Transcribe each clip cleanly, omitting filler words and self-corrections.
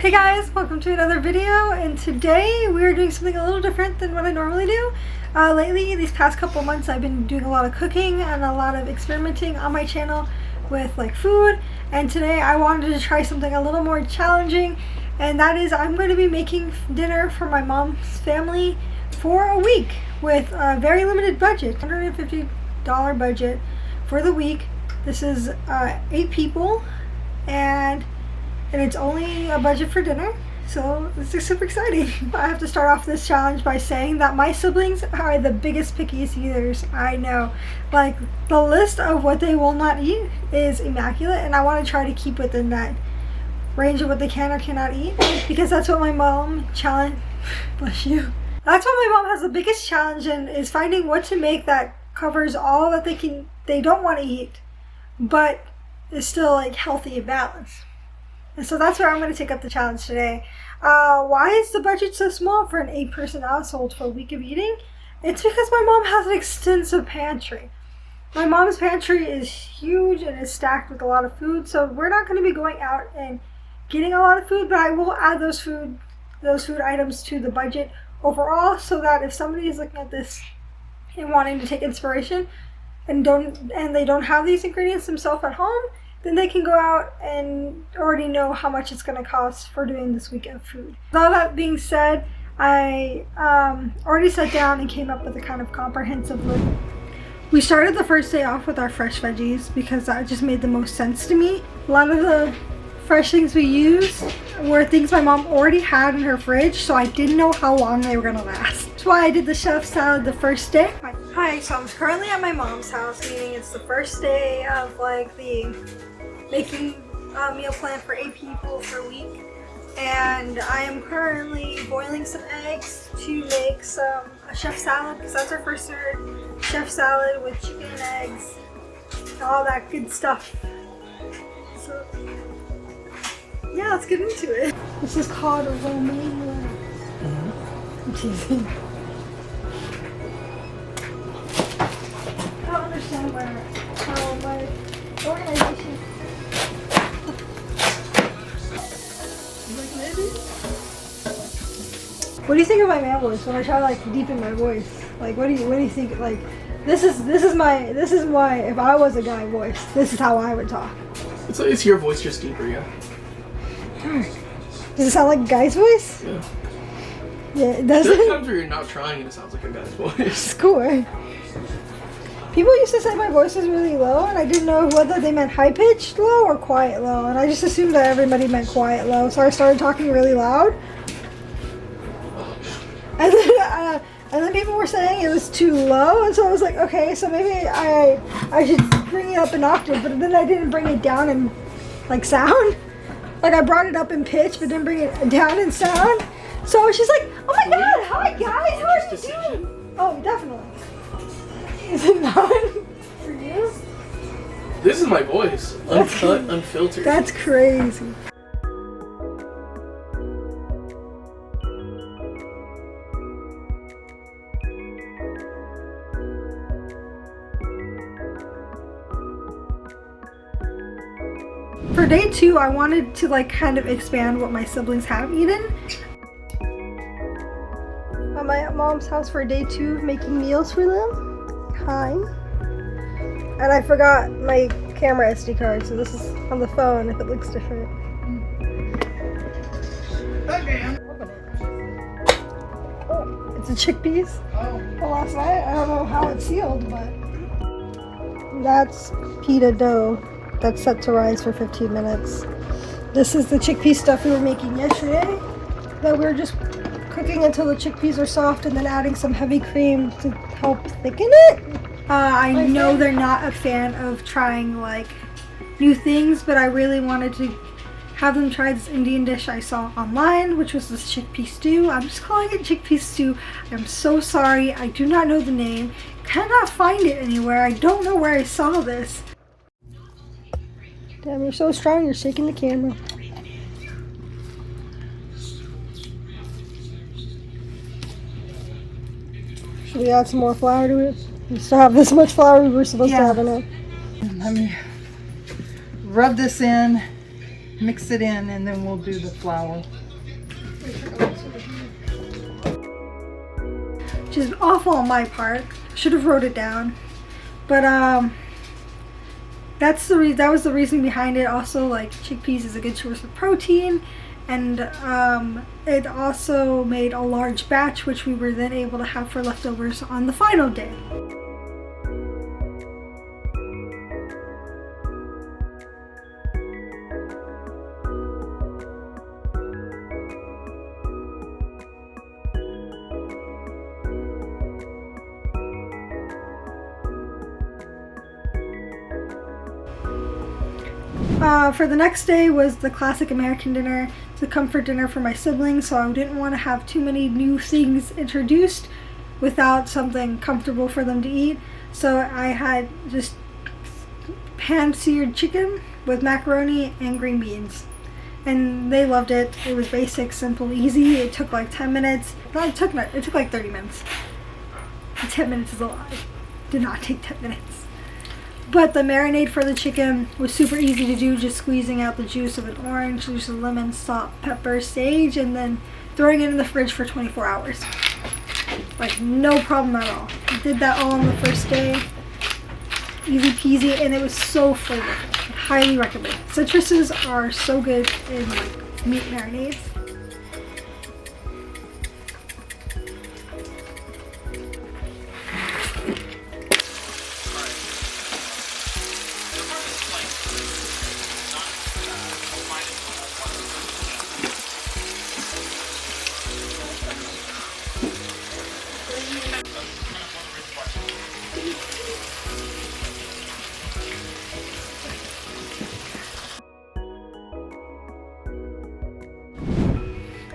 Hey guys, welcome to another video, and today we're doing something a little different than what I normally do. Lately, these past couple months, I've been doing a lot of cooking and a lot of experimenting on my channel with like food, and today I wanted to try something a little more challenging, and that is I'm going to be making dinner for my mom's family for a week with a very limited budget, $150 budget for the week. This is 8 people, and it's only a budget for dinner, so this is super exciting. I have to start off this challenge by saying that my siblings are the biggest pickiest eaters I know. Like, the list of what they will not eat is immaculate, and I want to try to keep within that range of what they can or cannot eat, because that's what my mom bless you. That's what my mom has the biggest challenge in, is finding what to make that covers all that they don't want to eat, but is still like healthy and balanced. And so that's where I'm going to take up the challenge today. Why is the budget so small for an 8-person household for a week of eating? It's because my mom has an extensive pantry. My mom's pantry is huge and is stacked with a lot of food, so we're not going to be going out and getting a lot of food, but I will add those food items to the budget overall, so that if somebody is looking at this and wanting to take inspiration and they don't have these ingredients themselves at home, then they can go out and already know how much it's going to cost for doing this week of food. With all that being said, I already sat down and came up with a kind of comprehensive list. We started the first day off with our fresh veggies because that just made the most sense to me. A lot of the fresh things we used were things my mom already had in her fridge, so I didn't know how long they were going to last. That's why I did the chef salad the first day. Hi, so I'm currently at my mom's house, meaning it's the first day of like the making a meal plan for 8 people for a week, and I am currently boiling some eggs to make a chef salad, because that's our first serve. Chef salad with chicken and eggs and all that good stuff. So yeah, let's get into it. This is called a romaine lettuce. I'm teasing. I don't understand how my organization. What do you think of my man voice when I try to like deepen my voice? Like, what do you think? Like, this is my if I was a guy voice, this is how I would talk. It's your voice just deeper, yeah. Does it sound like a guy's voice? Yeah. Yeah, it doesn't. There are times where you're not trying and it sounds like a guy's voice. It's cool. People used to say my voice was really low, and I didn't know whether they meant high-pitched low or quiet low, and I just assumed that everybody meant quiet low, so I started talking really loud. And then people were saying it was too low, and so I was like, okay, so maybe I should bring it up an octave, but then I didn't bring it down in like sound. Like, I brought it up in pitch, but didn't bring it down in sound. So she's like, oh my god, hi guys, how are you doing? Oh, definitely. Is it not for you? This is my voice. Uncut, unfiltered. That's crazy. For day 2, I wanted to like kind of expand what my siblings have eaten. At my mom's house for day 2, making meals for them. Hi. And I forgot my camera SD card, so this is on the phone if it looks different. Oh, it's a chickpeas. Well, last night, I don't know how it's sealed, but that's pita dough that's set to rise for 15 minutes. This is the chickpea stuff we were making yesterday that we were just cooking until the chickpeas are soft and then adding some heavy cream to help thicken it. I know they're not a fan of trying like new things, but I really wanted to have them try this Indian dish I saw online, which was this chickpea stew. I'm just calling it chickpea stew. I'm so sorry, I do not know the name. Cannot find it anywhere. I don't know where I saw this. Damn, you're so strong, you're shaking the camera. Should we add some more flour to it? We still have this much flour we were supposed to have in it. Let me rub this in Mix it in and then we'll do the flour. Which is awful on my part. Should have wrote it down. But that was the reason behind it. Also, like, chickpeas is a good source of protein, and it also made a large batch, which we were then able to have for leftovers on the final day. For the next day was the classic American dinner. It's a comfort dinner for my siblings, so I didn't want to have too many new things introduced without something comfortable for them to eat. So I had just pan-seared chicken with macaroni and green beans. And they loved it. It was basic, simple, easy. It took like 10 minutes. No, it took like 30 minutes. 10 minutes is a lie. Did not take 10 minutes. But the marinade for the chicken was super easy to do, just squeezing out the juice of an orange, juice of lemon, salt, pepper, sage, and then throwing it in the fridge for 24 hours. Like, no problem at all. I did that all on the first day. Easy peasy, and it was so flavorful. I highly recommend it. Citruses are so good in like meat marinades.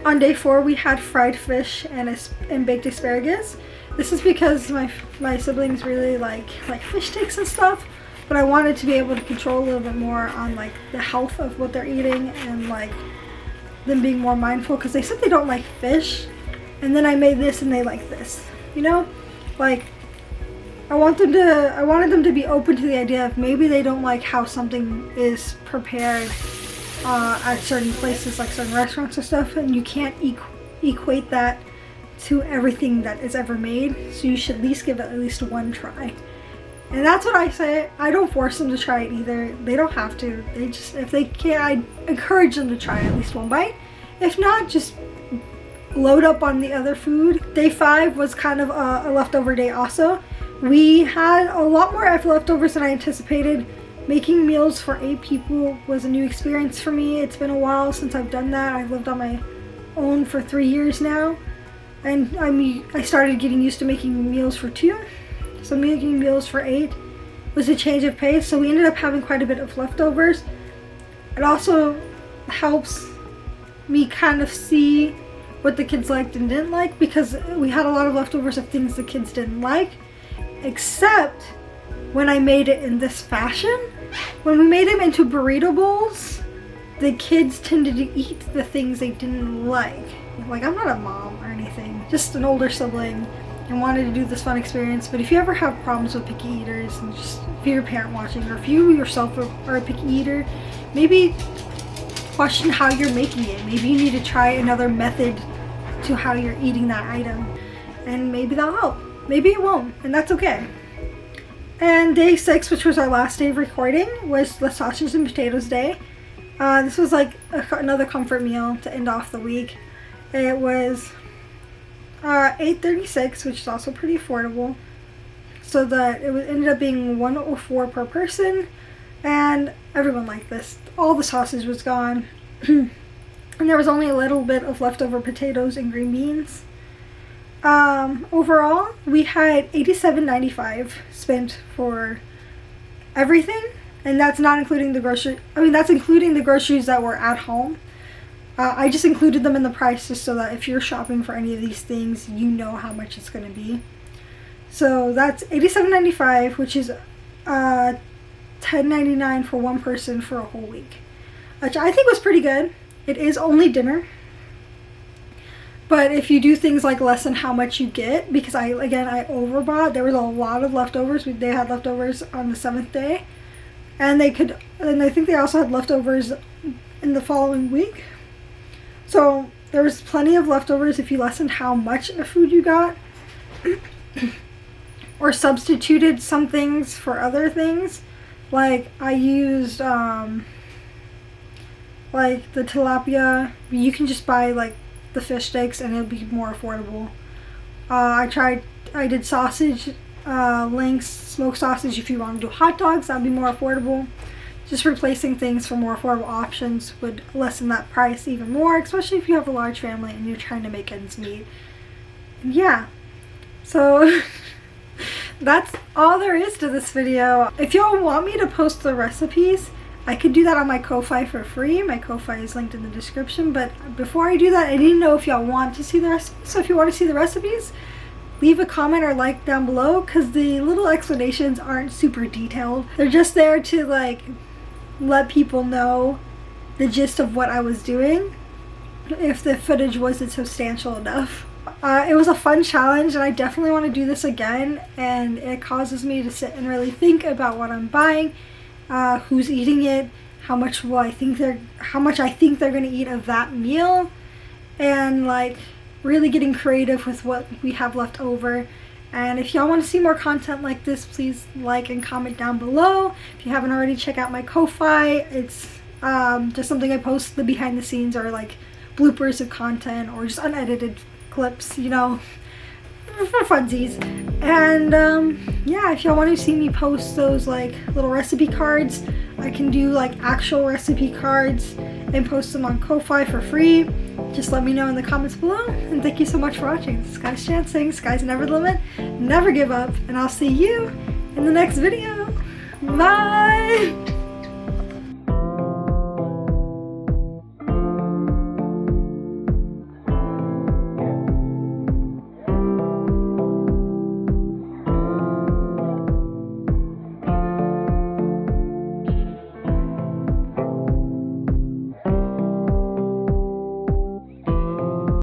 On day 4, we had fried fish and baked asparagus. This is because my siblings really like fish sticks and stuff, but I wanted to be able to control a little bit more on like the health of what they're eating and like them being more mindful, because they said they don't like fish, and then I made this and they like this. You know, like I wanted them to be open to the idea of maybe they don't like how something is prepared at certain places, like certain restaurants or stuff, and you can't equate that to everything that is ever made, so you should at least give it at least one try. And that's what I say. I don't force them to try it either. They don't have to. They just, if they can, I encourage them to try at least one bite. If not, just load up on the other food. Day 5 was kind of a leftover day also. We had a lot more leftovers than I anticipated. Making meals for 8 people was a new experience for me. It's been a while since I've done that. I've lived on my own for 3 years now, and I started getting used to making meals for 2. So making meals for 8 was a change of pace, so we ended up having quite a bit of leftovers. It also helps me kind of see what the kids liked and didn't like, because we had a lot of leftovers of things the kids didn't like, except when I made it in this fashion. When we made them into burrito bowls, the kids tended to eat the things they didn't like. Like, I'm not a mom or anything, just an older sibling, and wanted to do this fun experience. But if you ever have problems with picky eaters, and just if you're a parent watching, or if you yourself are a picky eater, maybe question how you're making it. Maybe you need to try another method to how you're eating that item, and maybe that'll help. Maybe it won't, and that's okay. And day 6, which was our last day of recording, was the sausage and potatoes day. This was like another comfort meal to end off the week. It was $8.36, which is also pretty affordable. So that it ended up being $104 per person, and everyone liked this. All the sausage was gone, and there was only a little bit of leftover potatoes and green beans. Overall, we had $87.95 spent for everything, and that's not including the grocery. I mean, that's including the groceries that were at home. I just included them in the price just so that if you're shopping for any of these things, you know how much it's going to be. So that's $87.95, which is $10.99 for one person for a whole week, which I think was pretty good. It is only dinner. But if you do things like lessen how much you get, because I overbought. There was a lot of leftovers. They had leftovers on the 7th day, and I think they also had leftovers in the following week. So there was plenty of leftovers if you lessened how much of food you got or substituted some things for other things. Like I used like the tilapia. You can just buy like the fish sticks and it'll be more affordable. I did sausage links, smoked sausage. If you want to do hot dogs, that'd be more affordable. Just replacing things for more affordable options would lessen that price even more, especially if you have a large family and you're trying to make ends meet. And yeah, so that's all there is to this video. If y'all want me to post the recipes, I could do that on my Ko-Fi for free. My Ko-Fi is linked in the description, but before I do that, I didn't know if y'all want to see the recipes. So if you want to see the recipes, leave a comment or like down below, because the little explanations aren't super detailed. They're just there to like let people know the gist of what I was doing, if the footage wasn't substantial enough. It was a fun challenge, and I definitely want to do this again, and it causes me to sit and really think about what I'm buying, who's eating it, how much I think they're going to eat of that meal, and like really getting creative with what we have left over. And if y'all want to see more content like this, please like and comment down below. If you haven't already, check out my Ko-Fi. It's just something I post, the behind the scenes or like bloopers of content or just unedited clips, you know, for funsies. And yeah, if y'all want to see me post those like little recipe cards, I can do like actual recipe cards and post them on Ko-Fi for free. Just let me know in the comments below, and thank you so much for watching. This is Sky's Chance saying sky's never the limit, never give up, and I'll see you in the next video. Bye!